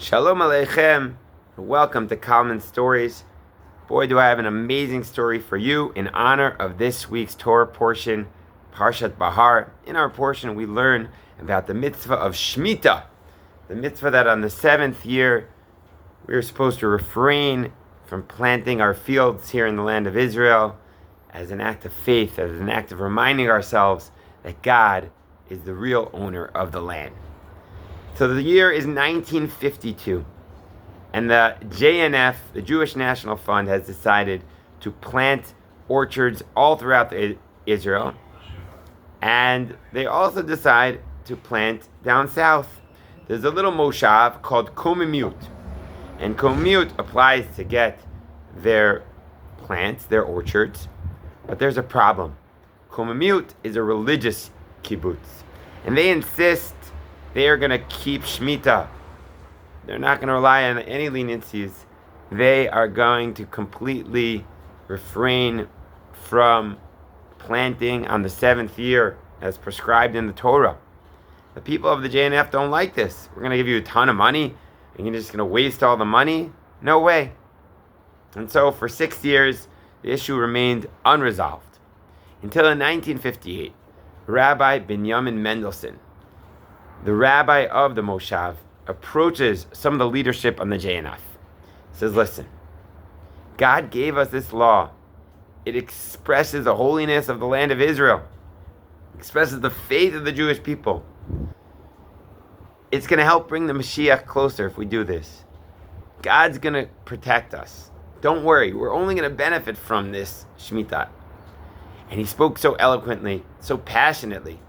Shalom Aleichem. Welcome to Kalman Stories. Boy, do I have an amazing story for you in honor of this week's Torah portion, Parshat Bahar. In our portion, we learn about the mitzvah of Shemitah, the mitzvah that on the seventh year we are supposed to refrain from planting our fields here in the land of Israel as an act of faith, as an act of reminding ourselves that God is the real owner of the land. So the year is 1952, and the JNF, the Jewish National Fund, has decided to plant orchards all throughout Israel, and they also decide to plant down south. There's a little moshav called Komimut, and Komimut applies to get their plants, their orchards, but there's a problem. Komimut is a religious kibbutz, and they insist they are going to keep Shemitah. They're not going to rely on any leniencies. They are going to completely refrain from planting on the seventh year as prescribed in the Torah. The people of the JNF don't like this. We're going to give you a ton of money and you're just going to waste all the money? No way. And so for 6 years, the issue remained unresolved. Until in 1958, Rabbi Binyamin Mendelsohn, the rabbi of the Moshav, approaches some of the leadership on the JNF. He says, listen, God gave us this law. It expresses the holiness of the land of Israel. It expresses the faith of the Jewish people. It's going to help bring the Mashiach closer if we do this. God's going to protect us. Don't worry, we're only going to benefit from this Shemitah. And he spoke so eloquently, so passionately,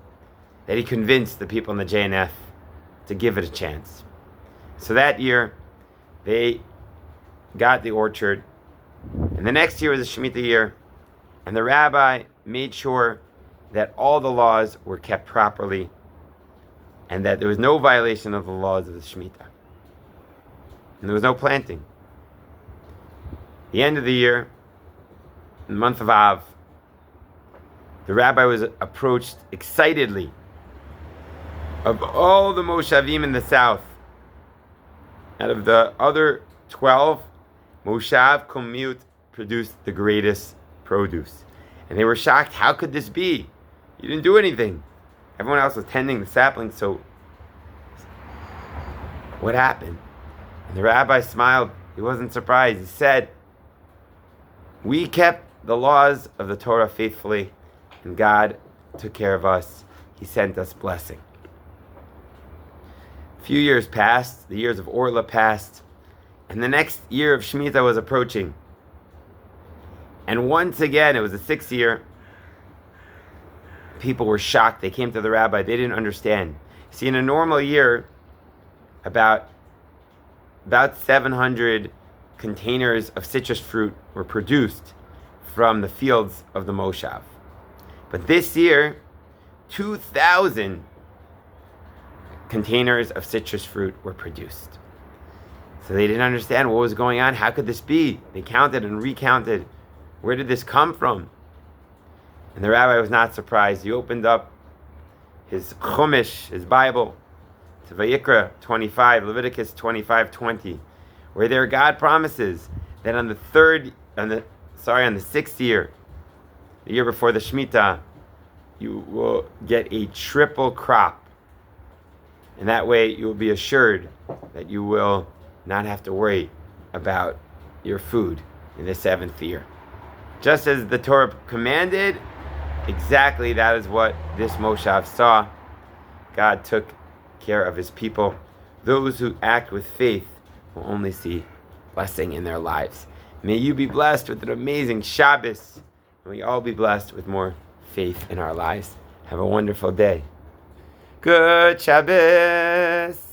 that he convinced the people in the JNF to give it a chance. So that year, they got the orchard. And the next year was the Shemitah year. And the rabbi made sure that all the laws were kept properly and that there was no violation of the laws of the Shemitah. And there was no planting. The end of the year, in the month of Av, the rabbi was approached excitedly. Of all the Moshavim in the south, out of the other 12, Moshav Komimut produced the greatest produce. And they were shocked. How could this be? You didn't do anything. Everyone else was tending the saplings, so what happened? And the rabbi smiled. He wasn't surprised. He said, we kept the laws of the Torah faithfully, and God took care of us. He sent us blessing. A few years passed, the years of Orla passed, and the next year of Shemitah was approaching. And once again, it was the 6th year, people were shocked. They came to the rabbi, they didn't understand. See, in a normal year, about 700 containers of citrus fruit were produced from the fields of the Moshav. But this year, 2,000 containers of citrus fruit were produced. So they didn't understand what was going on. How could this be? They counted and recounted. Where did this come from? And the rabbi was not surprised. He opened up his Chumash, his Bible, to Vayikra 25, Leviticus 25:20, where there God promises that on the 6th year, the year before the Shemitah, you will get a triple crop. And that way you will be assured that you will not have to worry about your food in the 7th year. Just as the Torah commanded, exactly that is what this Moshav saw. God took care of his people. Those who act with faith will only see blessing in their lives. May you be blessed with an amazing Shabbos. And we all be blessed with more faith in our lives. Have a wonderful day. Good Shabbos.